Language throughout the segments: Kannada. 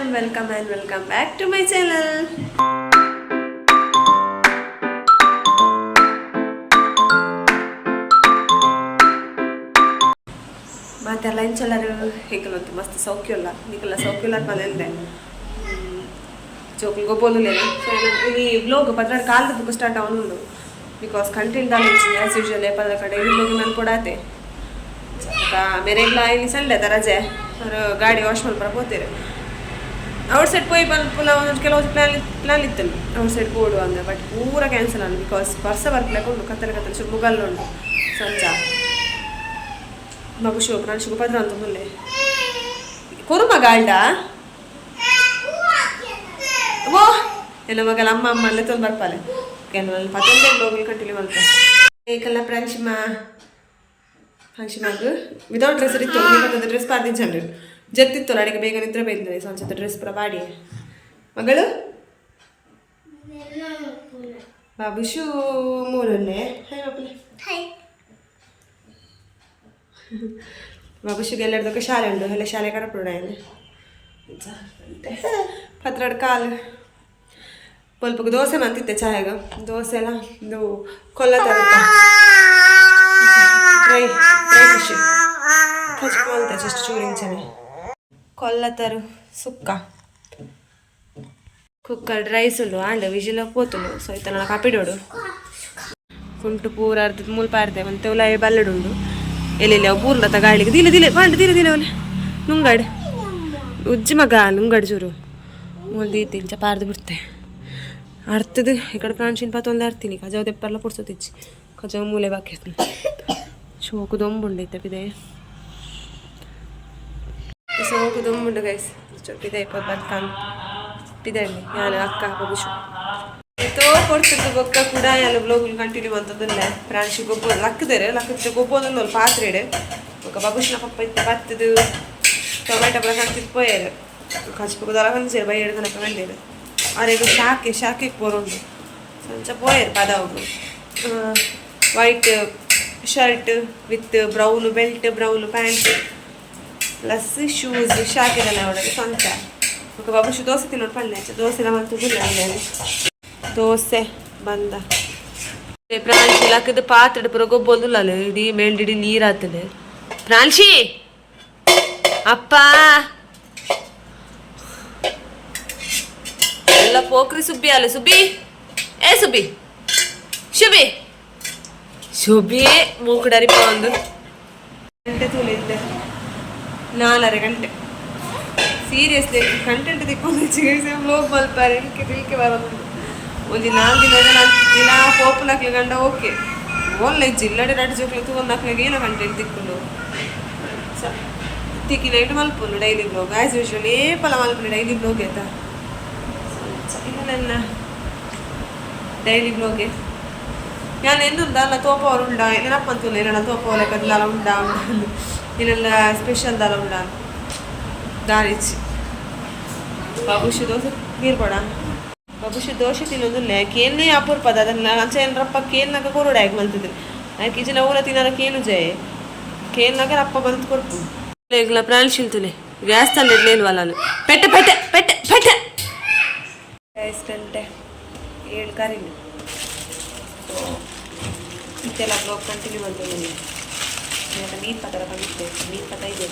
welcome and welcome back to my channel. ಮತ್ತೆ ಲಂಚ್ ಎಲ್ಲರೂ ಹೇಗಲಂತ ಮಸ್ತ್ ಸೌಖ್ಯ ಇಲ್ಲ ನಿಕಲ್ಲ ಸೌಖ್ಯ ಇಲ್ಲ ಬಂದೆ ಜೋಕಲ್ ಗೊಬ್ಬೊಂದುಲ್ಲೆ ಸೊ ಈ ವ್ಲಾಗ್ ಪತ್ರ ಕಾಲದ ಬುಕ್ ಸ್ಟಾರ್ಟ್ ಅವನು ಬಿಕಾಸ್ ಕಂಟೆಂಟ್ ದಾಲಿಂಚಿ ಆಸ್ ಯೂಶುವಲ್ ಪದ ಕಡೆ ವ್ಲಾಗ್ ನಾನು ಕೊಡಾತೆ मेरे ಇಲ್ಲಿ ಸಂಡೆ ಅದ ರಜೆ ಅವರು ಗಾಡಿ ವಾಶ್ ಮಾಡ್ಕೊಂಡು ಹೋಗ್ತೀರಿ ಔಟ್ ಸೈಡ್ ಪೋಯಿ ಬಂದು ಕೆಲವು ಪ್ಲಾನ್ ಇತ್ತು ಔಟ್ ಸೈಡ್ ಪೋಡು ಅಂದರೆ ಬಟ್ ಪೂರ ಕ್ಯಾನ್ಸಲ್ ಆಗಿ ಬಿಕಾಸ್ ವರ್ಷ ಬರ್ಬೇಕು ಉಂಟು ಕತ್ತಲೆ ಶುರು ಮುಗಲ್ ಉಂಟು ಸಂಜ ಮಗು ಶೋಕ್ ನಾನು ಶುಭಭದ್ರ ಅಂತ ಮುಲ್ಲೆ ಕೊರುಮ ಗಾಲ್ಡ ಓ ಎಲ್ಲ ಮಗಲ ಅಮ್ಮ ಅಲ್ಲೇ ತೊಂದು ಬರ್ಪಾಲೆ ಕೆಲವಲ್ಲಿ ಪತ್ತೊಂದೇ ಬ್ಲಾಗ್ ಕಂಟಿನ್ಯೂ ಮಾಡ್ತಾರೆ ಏಕಲ್ಲ ಫಂಕ್ಷನಾಗ ವಿದೌಟ್ ಡ್ರೆಸ್ ಇತ್ತು ನಿಮ್ಮತ್ತೊಂದು ಡ್ರೆಸ್ ಪಾರ್ದಿಂಚಂಡ್ರಿ ಜತ್ತಿತ್ತು ಅಡಿಗೆ ಬೇಗ ನಿದ್ರೆ ಬೈದ್ರೆ ಸ್ವಲ್ಪ ಡ್ರೆಸ್ ಪುರ ಬಾಡಿ ಮಗಳು ಬಾಬುಶು ಮೂರಲ್ಲೇ ಹಾಯ್ ಬಾಬುಲೆ ಬಾಬುಶುಗೆ ಎಲ್ಲರದಕ್ಕೆ ಶಾಲೆ ಉಂಟು ಎಲ್ಲ ಶಾಲೆ ಕಡಪುಡ ಪತ್ರಡ್ ಕಾಲು ಸ್ವಲ್ಪ ದೋಸೆ ಮಾಡ್ತಿದ್ದೆ ಚಾಯಾಗ ದೋಸೆ ಎಲ್ಲ ಇದು ಕೊಲ್ಲ ತರುತ್ತೆ ಡ್ರೈ ಫಿಶ್ ಕಚ್ಕೊಳ್ತೆ ಜಸ್ಟ್ ಚೂರಿಂಚನೆ ಕೊಲ್ಲತರು ಸುಕ್ಕ ಕುಕ್ಕರ್ రైస్ ಉಂಡು ಆಂಡ ವಿಜಿಲ ಪೋತುಂಡು ಸೊ ಇತ್ತನ ಕಾಪಿಡೋಡು ಕುಂಟು ಪೂರ ಅರ್ಧ ಮೂಲ್ ಪಾರ್ದೆ ಮತ್ತೆ ಉಲಾಯಿ ಬಲ್ಲಡುಂಡು ಎಲ್ಲೆಲ್ಲ ಪೂರ್ಣತ ಗಾಳಿಗೆ ದಿಲೆ ದಿಲೆ ಒಲೆ ನುಂಗಾಡು ಉಜ್ಜಿ ಮಗ ನುಂಗಾಡು ಚೂರು ಮೂಲ್ದಿ ತಿಂಚ ಪಾರ್ದು ಬಿಡ್ತೆ ಅರ್ತದ ಈ ಕಡೆ ಪ್ರಾಣಿಸಿನ ಪಾತ ಅರ್ತೀನಿ ಕಜಾವ್ ತೆಪ್ಪರ್ಲ ಪುಡ್ಸೋತಿಚ್ಚಿ ಕಜಾವ್ ಮೂಲೆ ಬಾಕಿ ಶೋಕು ದೊಂಬುಂಡೈತೆ ಪಿದೆ ಸೋಕು ದೊಂಬುಂಡು ಗೈಸ್ ಪಿದೆ ಇಪ್ಪ ಬರ್ತಾನೆ ಪಿದಳ್ಳಿ ಯಾರು ಅಕ್ಕ ಬಗುಶು ತೋ ಕೊಡ್ತಿದ್ದು ಬೊಕ್ಕ ಕೂಡ ಎಲ್ಲ ಬ್ಲಾಗ್ ಕಂಟಿನ್ಯೂ ಅಂತಂದಲ್ಲ ಪ್ರಾಣಿಸಿ ಗೊಬ್ಬ ಲಕ್ಕದೇರೆ ಲಕ್ಕದ ಗೊಬ್ಬೊಂದು ಪಾತ್ರೆ ಇಡೆ ఒక ಬಗುಶಿನ ಪಪ್ಪ ಇತ್ತು ಬತ್ತದು ಟೊಮೆಟೊ ಬರ ಕಂತಿದ್ದು ಪೋಯರು ಕಚ್ಬೇಕು ದೊರ ಕಂದಿಸೇರು ಬೈ ಹಿಡ್ದನಪ್ಪ ಬಂದೇರು ಅವರಿಗೆ ಶಾಕೆ ಪೋರುಂಡು ಸಂಚ ಪೋಯರು ಪದವು white shirt with brown belt brown pant plus shoes ಶಾಕಿದಲ್ಲ ಅವಳಿಗೆ ಸ್ವಂತ ఒక ಬಾಬುಶು ದೋಸೆ ತಿನ್ನೋಡು ಪಲ್ಲೆ ದೋಸೆ ಎಲ್ಲ ಬಂತು ದೋಸೆ ಬಂದ ಪ್ರಾಣಿಸಿ ಲಕ್ಕದ ಪಾತ್ರೆ ಪುರ ಗೊಬ್ಬೊಂದುಲ್ಲ ಇಡೀ ಮೇಲ್ಡಿಡಿ ನೀರಾಗ್ತದೆ ಪ್ರಾಣಿಸಿ ಅಪ್ಪ ಎಲ್ಲ ಪೋಕ್ರಿ ಸುಬ್ಬಿ ಅಲ್ಲ ಸುಬ್ಬಿ ಏ ಸುಬ್ಬಿ ಶುಭಿ ಶುಭಿ ಮೂಕಡರಿ ಒಂದು ಗಂಟೆ ತುಳಿದ್ದೆ 4:30 ಗಂಟೆ ಸೀರಿಯಸ್ಲಿ ಕಂಟೆಂಟ್ ತಿಕ್ಕೊಂಡು ಬ್ಲಾಗ್ ಮಲ್ಪಾರೆ ತಿಳ್ಕೆ ಬರೋದು ಒಂದು 4 ದಿನ ದಿನ ಪೋಪು ನಾಲ್ಕು ಗಂಡ ಓಕೆ ಓನ್ಲೈನ್ ಜಿಲ್ಲಡೆ ರಡ್ ಜೋಕ್ಲಿ ಒಂದು 4 ಏನೋ ಕಂಟೆಂಟ್ ತಿಕ್ಕೊಂಡು ತಿಕ್ಕಿ ನೈಟ್ ಮಲ್ಪುಂಡು ಡೈಲಿ ಬ್ಲಾಗ್ ಆ್ಯಸ್ ಯೂಶುವಲ್ ಏಪಲ ಮಲ್ಪುಂಡು ಡೈಲಿ ಬ್ಲಾಗ್ ಆಯ್ತಾ ಇದು ನನ್ನ ಡೈಲಿ ಬ್ಲಾಗೆ ഞാൻ എന്തുണ്ടാ തോപ്പ ഉണ്ടാ ഇതിനപ്പത്തുള്ള ഇല്ല തോപ്പ പോലെല്ലാം ഉണ്ടാവും ഇതിനെല്ല സ്പെഷ്യൽ ദളം ഉണ്ടാകും ದಾರಿಚ್ಚಿ ಬಾಬುಶು ದೋಸೆ ನೀರು ಕೊಡ ಬಾಬುಶು ದೋಸೆ ತಿನ್ನೋದಿಲ್ಲ ಕೇನೇ ಅಪೂರ್ಪದ ಅದನ್ನ ಅಂಚ ಏನರಪ್ಪ ಕೇನ್ನಾಗ ಕೊರೋಡಾಗಿ ಬಂತಿದ್ರು ಯಾಕೆ ಜನ ಊರ ತಿನ್ನಾರ ಕೇನು ಜಯ ಕೇನ್ನಾಗ ರಪ್ಪ ಬಂದು ಕೊಡ್ತು ಈಗಲ ಪ್ರಾಣಿಸಿಲ್ತುಲೆ ಗ್ಯಾಸ್ ತಂದು ಇರ್ಲಿಲ್ವಲ್ಲ ನಾನು ಪೆಟ್ಟೆ ಪೆಟ್ಟೆ ಪೆಟ್ಟೆ ಪೆಟ್ಟೆ 5 ಗಂಟೆ 7 ಕಾರಿನ ಇದೆಲ್ಲ ಬ್ಲಾಗ್ ಕಂಟಿನ್ಯೂ ಮಾಡ್ತೀನಿ ನನಗೆ ನೀರು ಪತ್ರ ಬಂದಿದ್ದೆ ನೀರು ಪತ್ತ ಇದೆ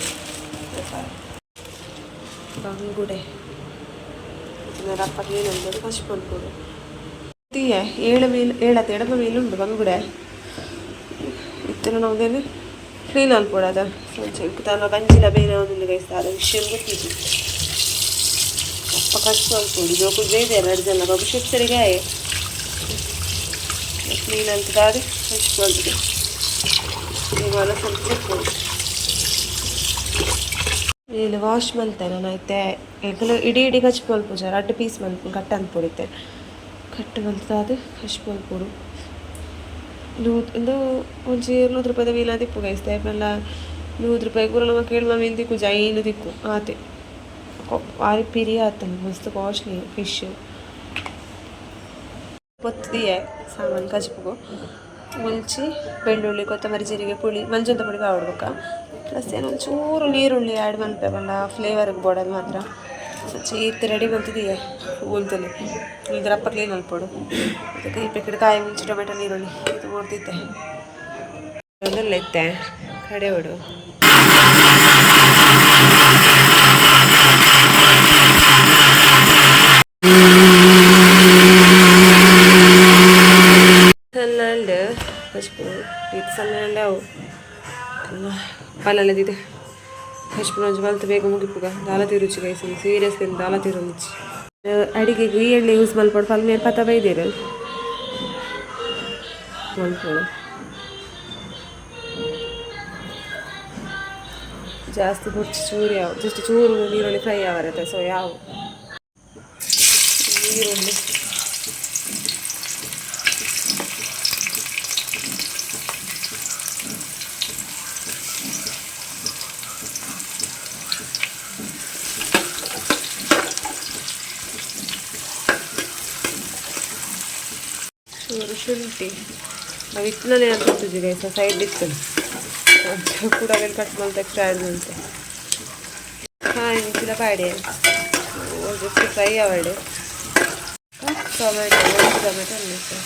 ಬಂಗುಡೆ ರಪ್ಪಗೆ ಏನಂದ್ರೆ ಫಸ್ಟ್ ಬಂದ್ಕೊಡು തീയ 7 എടമ മീനുണ്ട് ಬಂಗುಡೆ ಇತ್ತನ ನಾವೇನು ಕ್ಲೀನ್ ಅನ್ಕೊಡೋದ ಸ್ವಲ್ಪ ತಾನು ಗಂಜಿಲ ಬೇರೆ ಒಂದು ಗೈಸ್ತಾರೆ ವಿಷಯ ಗೊತ್ತಿದ್ದು ಅಪ್ಪ ಕಷ್ಟ ಅನ್ಕೊಡಿ ಜೋಕು ಬೇರೆ 2 ಜನ ಬಾಬು ಸರಿಗೆ ಕ್ಲೀನ್ ಅಂತದಾದ್ರೆ ಹಚ್ಕೊಳ್ತಿದ್ದೆ ಇವಾಗ ಸ್ವಲ್ಪ ಇಲ್ಲಿ ವಾಶ್ ಮಾಡ್ತೇನೆ ನಾನು ಐತೆ ಎಗ್ಲು ಇಡೀ ಹಚ್ಕೊಳ್ಪು ಜರ 2 ಪೀಸ್ ಮಲ್ಪು ಕಟ್ಟು ಅಂತ ಪೊಡಿತೆ ಕಟ್ಟು ಮಲ್ತದು ಹಚ್ಕೊಳ್ಪುಡು ಒಂದು 100 ರೂಪಾಯಿದ ಮೀನ ದಿಪ್ಪು ಗೈಸ್ತೆ ಎಲ್ಲ 100 ರೂಪಾಯಿ ಕೂಡ ನಮ್ಮ ಕೇಳುವ ಮೀನು ದಿಕ್ಕು ಜೈನು ದಿಕ್ಕು ಆತೆ ವಾರಿ ಪಿರಿ ಆತಲ್ಲ ಮಸ್ತ್ ಕಾಸ್ಟ್ಲಿ ಫಿಶ್ పొత్తియే సామాన్ కలుపుకో ಮುಂಚಿ ಬೆಳ್ಳುಳ್ಳಿ ಕೊತ್ತಂಬರಿ ಜೀರಿಗೆ ಪುಳಿ ಮಂಜಂತ ಪುಡಿ ಬಾಡ್ಬೇಕ ಪ್ಲಸ್ ಏನೊಂದು ಚೂರು ನೀರುಳ್ಳಿ ಆ್ಯಡ್ ಮಾಡ್ತೇವಲ್ಲ ಫ್ಲೇವರ್ಗೆ ಬೋಡೋದು ಮಾತ್ರ ಚೀತ್ ರೆಡಿ ಬಂತಿದೆಯಾ ಉಳ್ತಲೆ ಇದ್ರ ಅಪ್ಪ ಕ್ಲೀನ್ ಅಲ್ಪಡು ಅದಕ್ಕೆ ಈ ಪ್ಯಾಕೆಟ್ ಕಾಯಿ ಮುಂಚೆ ಟೊಮೆಟೊ ನೀರುಳ್ಳಿ ಇದು ಮಾಡ್ತಿದ್ದೆ ಒಂದೆಲ್ಲ ಇತ್ತೆ ಕಡೆ ಬಿಡು ಸಣ್ಣಂಡು ಇದು ಸಣ್ಣಂಡೆ ಅವು ಪಲ್ಲದಿದೆ ಹಚ್ಪುನೊಂಜು ಮಲ್ತು ಬೇಗ ಮುಗಿಪುಗ ದಾಲ ತಿರುಚಿ ಕೈಸಿ ಸೀರಿಯಸ್ ದಾಲ ತಿರುಚಿ ಅಡಿಗೆಗೆ ಈ ಎಣ್ಣೆ ಯೂಸ್ ಮಲ್ಪಡು ಪಲ್ ಮೇಲೆ ಪತ್ತ ಬೈದಿರು ಮಲ್ಪಡು ಜಾಸ್ತಿ ಹುಚ್ಚು ಚೂರು ಯಾವ ಜಸ್ಟ್ ಚೂರು ನೀರುಳ್ಳಿ ಫ್ರೈ ಆವರತ್ತೆ ಸೊ ಯಾವ ಈರುಳ್ಳಿ ಚೂರು ಶುಂಠಿ ನಾವು ಇತ್ತಲೇ ಅಂತ ಗೊತ್ತಿದ್ದೀವಿ ಸೈಡ್ ಇತ್ತು ಕೂಡ ಕಟ್ ಮಾಡ್ತಾ ಎಕ್ಸ್ಟ್ರಾ ಆ್ಯಡ್ ಮಾಡ್ತೆ ಹಾಂ ಇಂಚಿನ ಪಾಡೆ ಜಸ್ಟ್ ಫ್ರೈ ಆವಡೆ ಟೊಮೆಟೊ ಒಂದು ಟೊಮೆಟೊ ಅನ್ನಿಸ್ತು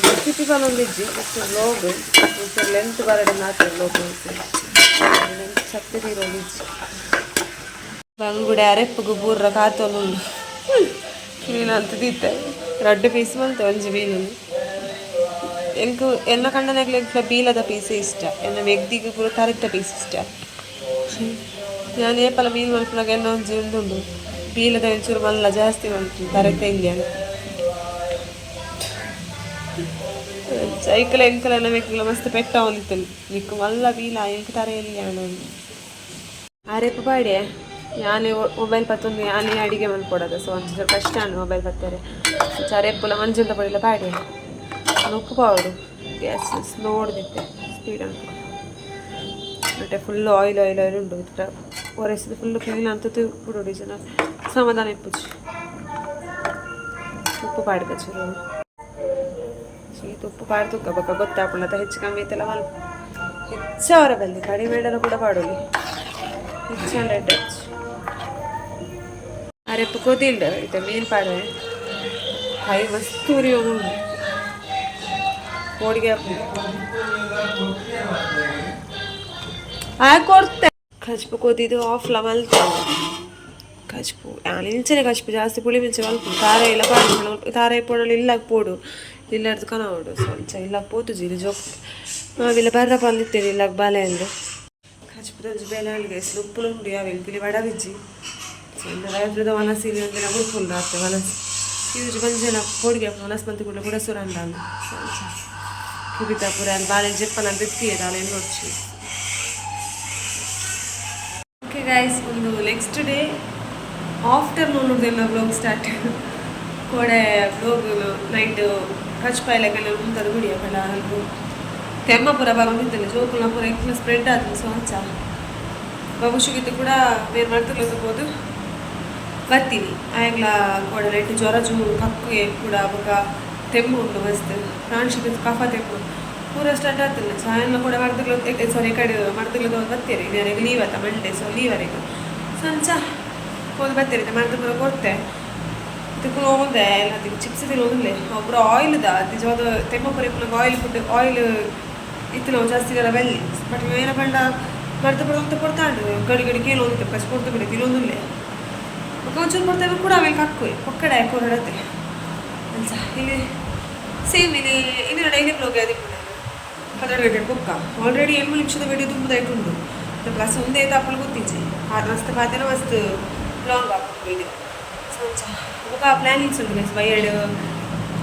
ರೆಸಿಪಿ ಬಂದಿಜ್ಜಿ ಜಸ್ಟ್ ಲೋಗು ಒಂಚೂರು ಲೆಂತ್ ಬರಡೆ ನಾಲ್ಕು ಲೋಗು ಲೆಂತ್ ಸತ್ತಿ ತೀರೋಗಿಜ್ಜಿ ಬಂಗುಡೆ ಅರೆಪ್ಪು ಬೂರ್ರ ಕಾತೋನುಂಡು ಮೀನು ಅಂತ ದೀತೆ 2 ಪೀಸ್ ಬಂತು ಒಂಜಿ ಮೀನು ಎಂಕು ಎನ್ನ ಕಣ್ಣನಾಗ್ಲಿ ಬೀಲದ ಪೀಸ್ ಇಷ್ಟ ಎನ್ನ ವ್ಯಕ್ತಿಗೆ ಪೂರ ತರಿತ ಪೀಸ್ ಇಷ್ಟ ನಾನು ಏಪಲ ಮೀನು ಮಲ್ಪನಾಗ ಎನ್ನ ಒಂಜಿ ಉಂಡು ಬೀಲದ ಒಂಚೂರು ಮಲ್ಲ ಜಾಸ್ತಿ ಮಲ್ತು ತರತ ಇಲ್ಲಿ ಅಂತ ಸೈಕಲ್ ಎಂಕಲೆಲ್ಲ ಬೇಕಲ್ಲ ಮಸ್ತ್ ಪೆಟ್ಟ ಅವನಿತ್ತು ನಿಕ್ಕು ಮಲ್ಲ ಬೀಲ ಎಂಕ ತರ ಎಲ್ಲಿ ಅನ್ನೋದು ಆರೇಪ ಬಾಡೆ ಯಾನೇ ಮೊಬೈಲ್ ಪತ್ತೊಂದು ಯಾನೇ ಅಡಿಗೆ ಮಲ್ಕೊಡೋದು ಸೊ ಒಂಚೂರು ಕಷ್ಟ ಮೊಬೈಲ್ ಪತ್ತಾರೆ ಚರೆಪ್ಪುಲ ಮಂಜಂತ ಪಡಿಲ್ಲ ಬಾಡೆ ಉಪ್ಪು ಪೌಡು ಗ್ಯಾಸ್ ಸ್ಲೋ ಹೊಡೆದಿತ್ತೆ ಸ್ಪೀಡ್ ಅಂತ ಮತ್ತೆ ಫುಲ್ಲು ಆಯಿಲ್ ಉಂಡು ಒರೆಸಿದ ಫುಲ್ಲು ಕ್ಲೀನ್ ಅಂತ ಬಿಡೋಡಿ ಜನ ಸಮಾಧಾನ ಇಪ್ಪುಜಿ ಉಪ್ಪು ಪಾಡ್ಕ ಚೂರು ಶೀತ ಉಪ್ಪು ಪಾಡು ತುಕ್ಕಬೇಕ ಗೊತ್ತಾಪುಳ್ಳತ ಹೆಚ್ಚು ಕಮ್ಮಿ ಐತೆಲ್ಲ ಮಲ್ಪ ಹೆಚ್ಚು ಅವರ ಬಲ್ಲಿ ಕಡಿಮೆ ಮೇಡಲು ಕೂಡ ಪಾಡೋಲಿ 600 ಟಚ್ ಅರೆಪ್ಪು ಕೊದಿಲ್ಡ ಇದು ಮೀನು ಪಾಡೆ ಹೈ ಮಸ್ತ್ ಉರಿಯೋ ಉಂಡು ಕೋಡಿಗೆ ಕೊಡ್ತೆ ಕಚ್ಪು ಕೊದಿದ್ದು ಆಫ್ಲ ಮಲ್ತ ಕಚ್ಪು ಇಂಚನೆ ಕಚ್ಪು ಜಾಸ್ತಿ ಪುಳಿ ಮಿಂಚೆ ಮಲ್ಪ ತಾರೆ ಇಲ್ಲ ಪಾಡು ತಾರೆ ಪೋಡಲು ಇಲ್ಲ ಪೋಡು ಇಲ್ಲಡ್ದು ಕನೋಡು ಸ್ವಲ್ಪ ಇಲ್ಲ ಪೋತು ಜೀರಿ ಜೋಕ್ ನಾವಿಲ್ಲ ಬರ್ರ ಪಂದಿತ್ತೇನೆ ಇಲ್ಲ ಬಾಲೆ ಅಂದು ಕಚ್ಪುದೊಂದು ಬೇಲೆ ಅಲ್ಲಿಗೆ ಉಪ್ಪುಲು ಉಂಡು ಯಾವೆಲ್ಲ ಪಿಲಿ ಬಡ ಬಿಜ್ಜಿ ರೈತರದ ವನಸಿ ಒಂದಿನ ಮುಡ್ಕೊಂಡು ಆಗ್ತದೆ ವನಸಿ ಇದು ಬಂಜನ ಕೋಡಿಗೆ ವನಸ್ ಬಂತು ಕೂಡ ಸುರಂಡ ಕುಬಿತಾ ಪೂರ ಬಾಳೆ ಜಪ್ಪನ ಬಿತ್ತಿಯದ ಅಲ್ಲೇನು ನೋಡ್ಚಿ ಓಕೆ ಗೈಸ್ ಒಂದು ನೆಕ್ಸ್ಟ್ ಡೇ ಆಫ್ಟರ್ನೂನ್ದೆಲ್ಲ ಬ್ಲಾಗ್ ಸ್ಟಾರ್ಟ್ ಕೋಡೆ ಬ್ಲಾಗ್ ನೈಟ್ ಕಚ್ಪಾಯಿಲೆಲ್ಲ ಮುಂತದ ಗುಡಿಯಲ್ಲ ಅಲ್ಗೂ ತೆಮ್ಮಪುರ ಬಂದಿದ್ದಲ್ಲ ಜೋಕುಲ ಪೂರ ఎక్కువ ಸ್ಪ್ರೆಡ್ ಆಯ್ತು ಸೊ ಹಂಚ ಬಾಬುಶಿಗಿತ್ತು ಕೂಡ ಬೇರೆ ಮಾಡ್ತಿರ್ಬೋದು ಬರ್ತೀನಿ ಆಯ್ಲ ಕೂಡ ನೈಟ್ ಜ್ವರ ಕಕ್ಕು ಕೂಡ ಅವಾಗ ತೆಮ್ಮು ಉಂಟು ಮಸ್ತ್ ಪ್ರಾಣಿಸಿದ ಕಫ ತೆಮ್ಮು ಪೂರ ಸ್ಟಾರ್ಟ್ ಆಗ್ತಿಲ್ಲ ಸಾಯಂಕಾಲ ಕೂಡ ಮಾಡ್ತಿರ್ಲ ಸಾರಿ ಕಡೆ ಮಾಡ್ತಿರ್ಲದ ಬರ್ತೀರಿ ಇನ್ಯಾರಿಗೆ ಲೀವ್ ಆಯ್ತಾ ಮಂಡೇ ಸೊ ಲೀವರೆಗೆ ಸಂಚ ಹೋಗಿ ಬರ್ತೀರಿ ಮಾಡ್ತಾ ಪೂರ ಕೊಡ್ತೆ ಇದಕ್ಕೂ ಹೋದೆ ಎಲ್ಲ ಅದಕ್ಕೆ ಚಿಪ್ಸ್ ತಿನ್ನೋದಿಲ್ಲ ಒಬ್ಬರು ಆಯಿಲ್ದ ನಿಜವಾದ ತೆಮ್ಮ ಪೂರ ಆಯಿಲ್ ಫುಡ್ ಆಯಿಲ್ ಇತ್ತು ನಾವು ಜಾಸ್ತಿ ಎಲ್ಲ ಬೆಲ್ಲಿ ಬಟ್ ಏನ ಬಂಡ ಮಾಡ್ತಾ ಅಂತ ಕೊಡ್ತಾಂಡು ಗಡಿ ಕೇಳೋದಿತ್ತು ಕಷ್ಟ ಕೊಡ್ತು ಬಿಡಿ ತಿನ್ನೋದಿಲ್ಲ ಒಂಚೂರು ಕೊಡ್ತೇವೆ ಕೂಡ ಆಮೇಲೆ ಹಾಕುವೆ ಒಕ್ಕಡೆ ಕೊರಡತ್ತೆ ಅಲ್ಸ ಇಲ್ಲಿ ಸೇಮ್ ಇಲ್ಲಿ ಡೈಲಿ ಬ್ಲಾಗ್ ಅದು 12 ಗಂಟೆ ಬುಕ್ಕ ಆಲ್ರೆಡಿ 7 ನಿಮಿಷದ ವಿಡಿಯೋ ತುಂಬ ಉಂಟು ಪ್ಲಸ್ ಒಂದೇ ತಾಪಲು ಗೊತ್ತಿಜ್ಜಿ ಅದು ಮಸ್ತ್ ಪಾತಿನ ಮಸ್ತ್ ಲಾಂಗ್ ಹಾಕು ವಿಡಿಯೋ ಸಂಚ ಬುಕ್ಕ ಪ್ಲಾನಿಂಗ್ಸ್ ಉಂಟು ಗೈಸ್ ಬೈಯಡ್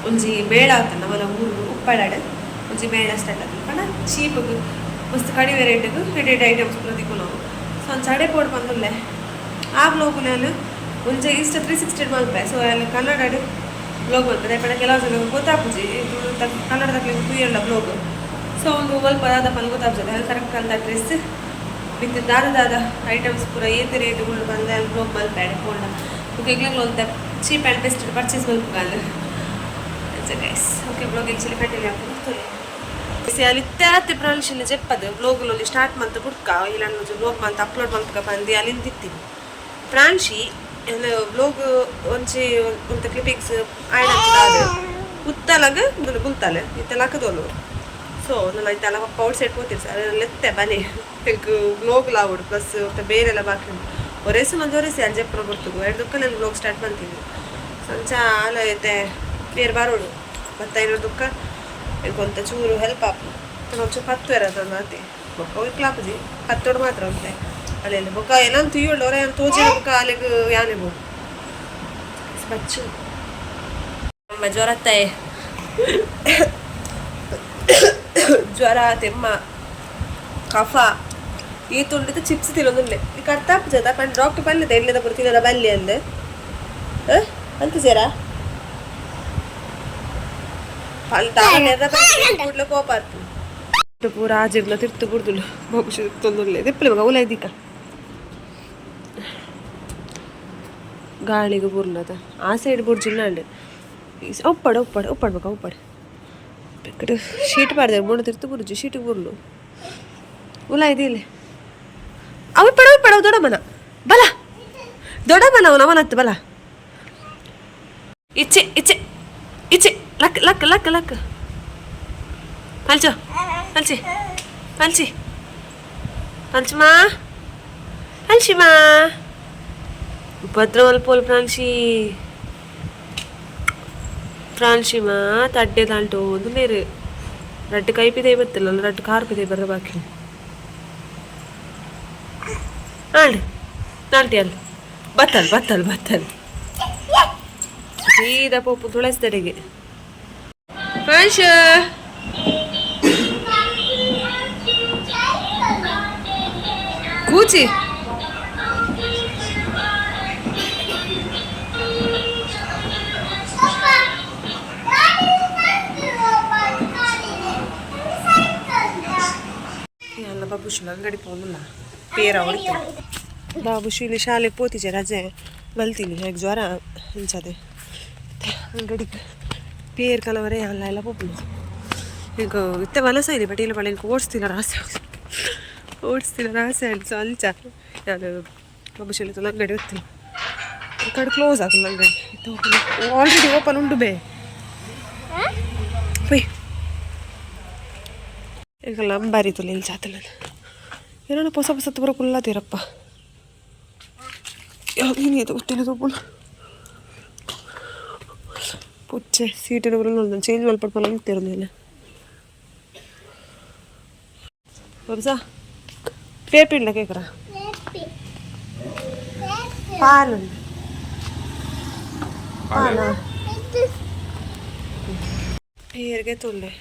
ಒಂಜಿ ಮೇಳ ಆಗ್ತದೆ ನಮ್ಮಲ್ಲ ಊರು ಉಪ್ಪಳಾಡು ಒಂಜಿ ಮೇಳ ಸ್ಟಾರ್ಟ್ ಆಗ್ತದೆ ಕಣ ಚೀಪ್ಗೆ ಮಸ್ತ್ ಕಡಿಮೆ ರೇಟಿಗೆ ರೆಡಿ ಐಟಮ್ಸ್ ಪ್ರತಿಕೂಲ ಸಂಚ ಅಡೆ ಪೋಡ್ ಬಂದುಲ್ಲೆ ಆ ಬ್ಲಾಗ್ನಲ್ಲಿ ಒಂಚೆ ಇಷ್ಟ 360 ಮಲ್ಪೆ ಸೊ ಅಲ್ಲಿ ಕನ್ನಡ ಬ್ಲಾಗ್ ಬರ್ತದೆ ಯಾಕಂದರೆ ಕೆಲವು ಜನ ಗೊತ್ತಾಗ್ತದೆ ಕನ್ನಡದಲ್ಲಿ ಕುಯ್ಯಲ್ಲ ಬ್ಲಾಗ್ ಸೊ ಒಂದು ಸ್ವಲ್ಪ ಅದಾದ ಪಲ್ ಗೊತ್ತಾಗ್ತದೆ ಅಲ್ಲಿ ಕರೆಕ್ಟ್ ಅಂತ ಡ್ರೆಸ್ ವಿತ್ ದಾದ ಐಟಮ್ಸ್ ಪೂರ ಏತೆ ರೇಟ್ಗಳು ಬಂದೆ ಅಲ್ಲಿ ಬ್ಲಾಗ್ ಮಲ್ಪೆ ಫೋನ್ ಈಗಲೂ ಒಂದು ಚೀಪ್ ಆ್ಯಂಡ್ ಬೆಸ್ಟ್ ಪರ್ಚೇಸ್ ಮಲ್ಪಲ್ಲ guys okay blog actually continue ಆಗ್ತದೆ ಅಲ್ಲಿ ಇತ್ತೆ ಪ್ರಾಣಿಶಿನ చెప్పదు ಬ್ಲಾಗ್ಲಲ್ಲಿ ಸ್ಟಾರ್ಟ್ ಮಂತ್ ಬುಡ್ಕ ಇಲ್ಲ ಬ್ಲಾಗ್ ಮಂತ್ ಅಪ್ಲೋಡ್ ಮಂತ್ಕ ಬಂದು ಅಲ್ಲಿಂದ ತಿತ್ತೀನಿ ಪ್ರಾಂಶಿ ಬ್ಲೋಗ್ ಒಂಚಿ ಒಂತ ಕ್ಲಿಪಿಂಗ್ಸ್ ಆಯ್ಡ್ ಉತ್ತಲಗ ಬುಲ್ತಲೆ ಇತ್ತಲ ಹಾಕದೋಲು ಸೊ ನಾನು ಇತ್ತಲ್ಲ ಪಪ್ಪ ಔಟ್ ಸೈಡ್ ಹೋಗ್ತೀರಿ ಸರ್ ಲೆತ್ತೆ ಬನ್ನಿ ಬ್ಲೋಗ್ ಲಾವುಡು ಪ್ಲಸ್ ಬೇರೆಲ್ಲ ಬಾಕಿ ಒರೆಸಿ ಮಂದಿ ಒರೆಸಿ ಅಂಜೆಪ್ಪನ ಬರ್ತಿದ್ವು 2 ದುಃಖ ನಾನು ಬ್ಲೋಗ್ ಸ್ಟಾರ್ಟ್ ಮಾಡ್ತೀನಿ ಸಂಚ ಆಲ ಐತೆ ಬೇರೆ ಬಾರೋಡು 500 ದುಃಖ ಕೊಂತ ಚೂರು ಹೆಲ್ಪ್ ಆಪ್ ಒಂಚೂರು 10 ಇರೋದು ಮಾತಿ ಬೊಕ್ಕ ಇಕ್ಲಾಪಜಿ 10 ಮಾತ್ರ ಅಂತೆ ಅಲ್ಲೆಲ್ಲ ಬೊಕ್ಕ ಏನಂತ ಇವ್ಳು ಅವರೇ ತೋಜಿ ಬೊಕ್ಕ ಅಲ್ಲಿಗೆ ಯಾನೆ ಬೋದು ಬಚ್ಚು ನಮ್ಮ ಜ್ವರತ್ತೆ ಜ್ವರ ತೆಮ್ಮ ಕಫ ಈ ತುಂಡಿದ ಚಿಪ್ಸ್ ತಿನ್ನೋದಿಲ್ಲ ಈ ಕಟ್ತಾಪ ಜದ ಪಂಡ ಡಾಕ್ಟರ್ ಬಲ್ಲಿದೆ ಎಲ್ಲಿದ ಪುರ ತಿನ್ನೋದ ಬಲ್ಲಿ ಅಂದೆ ಅಂತ ಸೇರ ಕೂಡ್ಲೆ ಕೋಪ ಆಗ್ತದೆ ಪೂರ ಆಜಿರ್ನ ತಿರ್ತು ಬಿಡ್ದುಲ್ಲ ಬಹುಶಃ ತೊಂದಿಲ್ಲ ದಿಪ್ಪಲಿ ಮಗ ಉಲ ಇದ್ದೀಕ ಗಾಳಿಗೆ ಬುರ್ಲದ ಆ ಸೈಡ್ ಬುರ್ಜಿಲ್ಲ ಅಂಡೆ ಒಪ್ಪಡು ಒಪ್ಪಡು ಒಪ್ಪಡು ಮಗ ಒಪ್ಪಡು ಇಕ್ಕಡೆ ಶೀಟ್ ಮಾಡಿದೆ ಮೂಡ ತಿರ್ತು ಬುರ್ಜಿ ಶೀಟಿಗೆ ಬುರ್ಲು ಉಲ ಇದಿಲ್ಲ ಅವ ಪಡವ ದೊಡ್ಡಮ್ಮನ ಬಲ ದೊಡ್ಡಮ್ಮನ ಅವನತ್ತು ಬಲ ಇಚ್ಚೆ ಇಚ್ಚೆ ಇಚ್ಚೆ ಲಕ್ ಲಕ್ ಲಕ್ ಲಕ್ ಪಲ್ಚು ಪಲ್ಚಿ ಪಲ್ಚಿ ಪಲ್ಚುಮಾ ಪಲ್ಚಿಮಾ ಭದ್ರವಲ್ ಪೋಲ್ ಪ್ರಾಂಶಿಮಾ ತಡ್ಡೆ ದಾಂಟು ಒಂದು ಬೇರೆ ರಟ್ಟು ಕೈಪಿದೆ ಬತ್ತಿಲ್ಲ ರಟ್ಟು ಕಾರ್ಪಿದೆ ಬರ್ರ ಬಾಕಿ ಆಡು ನಾಂಟಿ ಅಲ್ಲ ಬತ್ತಲ್ ಸೀದಾ ಪಪ್ಪು ತುಳಸ್ತಡೆಗೆ ಪ್ರಾಂಶ ಕೂಚಿ ಎಲ್ಲ ಬಾಬುಶಿಲ ಅಂಗಡಿ ಪೋನಿಲ್ಲ ಪೇರ ಹೊಡಿತೀನಿ ಬಾಬುಶಿಲಿ ಶಾಲೆಗೆ ಪೋತಿಜೆ ರಜೆ ಬಲ್ತೀನಿ ಹೇಗೆ ಜ್ವರ ಹಂಚದೆ ಅಂಗಡಿಗೆ ಪೇರ್ ಕಲವರೇ ಅಲ್ಲ ಎಲ್ಲ ಪೋಪುನು ಈಗ ಇತ್ತೆ ವಲಸ ಇದೆ ಬಟ್ ಇಲ್ಲ ಬಳಿ ಓಡಿಸ್ತಿಲ್ಲ ರಾಸೆ ಸೊ ಅಂಚ ನಾನು ಬಾಬುಶಿಲಿ ತುಲ ಅಂಗಡಿ ಹೋಗ್ತೀನಿ ಈ ಕಡೆ ಕ್ಲೋಸ್ ಆಗಲ್ಲ ಅಂಗಡಿ ಆಲ್ರೆಡಿ ಓಪನ್ ಉಂಟು ಬೇ ಪೊಯ್ ಈಗ ಲಂಬಾರಿ ತುಲೆ ಇಲ್ಲಿ ಚಾತಲ್ಲ ಏನೋ ಹೊಸ ಬರ ಕುಲ್ಲತ್ತೀರಪ್ಪ ಯಾವ್ದೇನಿದೆ ಗೊತ್ತಿಲ್ಲ ತಗೊಳ್ಳು ಪುಚ್ಚೆ ಸೀಟಿನ ಬರಲ್ಲ ಚೇಂಜ್ ಮಲ್ಪಡ್ಪಲ್ಲ ಅಂತಿರೋದಿಲ್ಲ ಹೊರಸಾ ಪೇಪಿಲ್ಲ ಕೇಕ್ರ ಪಾಲು ಪೇರ್ಗೆ ತೊಲ್ಲೆ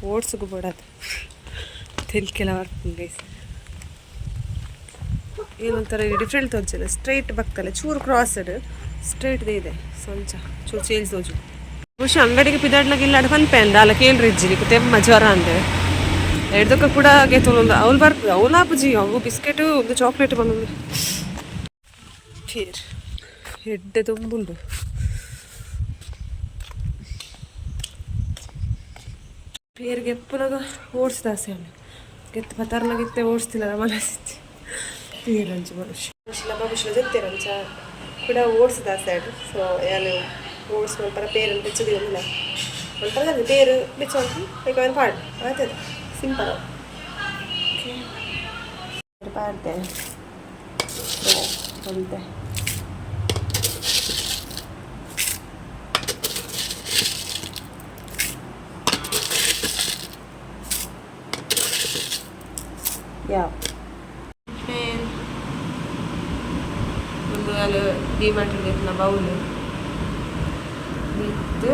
ಓಡ್ಸಗೂ ಬಿಡೋದು ತೆಲ್ಕೆಲ್ಲ ಬರ್ತದೆ ಗೈಸ್ ಏನೊಂಥರ ಡಿಫ್ರೆಂಟ್ ತೋರಿಸಿಲ್ಲ ಸ್ಟ್ರೈಟ್ ಬಕ್ಕಲ್ಲ ಚೂರು ಕ್ರಾಸ್ಡ್ ಸ್ಟ್ರೈಟ್ದೇ ಇದೆ ಸಂಚ ಚೂರು ಚೇಂಜ್ ತೋಜು ಖುಷಿ ಅಂಗಡಿಗೆ ಪಿದಾಡ್ಲಾಗ ಇಲ್ಲ ಪನ್ಪೆ ಅಂದ ಅಲ್ಲ ಕೇಳ್ರಿ ಇಜ್ಜಿಲಿಕ್ಕೆ ತೆಮ್ಮ ಜ್ವರ ಅಂದೆ ಎಡ್ದಕ್ಕ ಕೂಡ ತೊಗೊಂಡು ಅವ್ಲು ಬರ್ತದೆ ಅವ್ಲು ಆಪುಜಿ ಅವು ಬಿಸ್ಕೆಟು ಒಂದು ಚಾಕ್ಲೇಟ್ ಬಂದೊಂದು ಫೇರ್ ಎಡ್ಡೆ ತುಂಬುಂಡು ಪೇರ್ಗೆ ಎಪ್ಪನಾಗ ಓಡಿಸ್ದ ಆಸೆ ಅವನು ಗೆತ್ತು ಪತಾರ್ನಾಗಿತ್ತೆ ಓಡಿಸ್ತಿಲ್ಲ ಮನಸ್ಸಿತ್ತು ಪೇರ್ ಅಂಚು ಮನುಷ್ಯ ಬಾಬುಶಿಲ ಜೊತೆರಂಚ ಕೂಡ ಓಡಿಸಿದ ಆಸೆ ಅದು ಸೊ ಯಾನು ಓಡಿಸ್ ಮಲ್ಪರ ಪೇರನ್ನು ಬೆಚ್ಚದಿ ಒಂದಿಲ್ಲ ಮಲ್ಪರ ಅದು ಪೇರು ಬೆಚ್ಚುವಂತ ಈಗ ಒಂದು ಪಾಡು ಆಯ್ತದ ಸಿಂಪಲ್ ಪಾಡ್ದೆ ಅಂತೆ ಯಾವ ಒಂದು ಅಲ್ಲಿ ಡಿಮಾರ್ಟಿನ ಬೌಲು ವಿತ್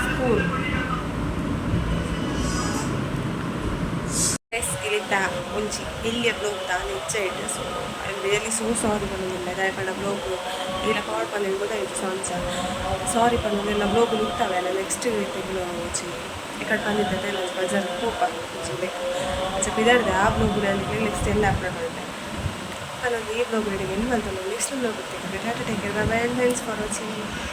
ಸ್ಪೂನ್ ಇಲ್ಲಿದ್ದ ಒಂಜಿ ಇಲ್ಲಿಯ ಬ್ಲೋಗ್ ತಾನು ಇಚ್ಛೆ ಇಟ್ಟು ಸೊ ಐ ರಿಯಲಿ ಸಾರಿ ಪನ್ನೊಂದಿಲ್ಲ ದಯಪಂಡ ಬ್ಲೋಗ್ ಇಲ್ಲ ಕಾಲ್ ಪನ್ನೊಂದು ಗೊತ್ತಾಯಿತು ಸಾಂಗ್ಸ ಸಾರಿ ಪನ್ನೊಂದಿಲ್ಲ ಬ್ಲೋಗ್ ಇರ್ತವೆ ಅಲ್ಲ ನೆಕ್ಸ್ಟ್ ವೀಕಿಗೆ వచ్చి ఇక్కడ పండితే బజార్ పోపాలి కొంచెం బిదాడిದೆ ಆ ಬ್ಲೋಗ್ ಅಲ್ಲಿ ನೆಕ್ಸ್ಟ್ ಎಲ್ಲ ಅಪ್ಲೋಡ್ ಮಾಡಿದೆ ಅಲ್ಲೊಂದು ಈ ಬ್ಲೋಗ್ ವಿಡಿಯೋಗೆ ಏನು ಮಾಡ್ತಾನೆ ನೆಕ್ಸ್ಟ್ ಬ್ಲೋಗ್ ಗೊತ್ತಿಲ್ಲ take care bye bye and thanks for watching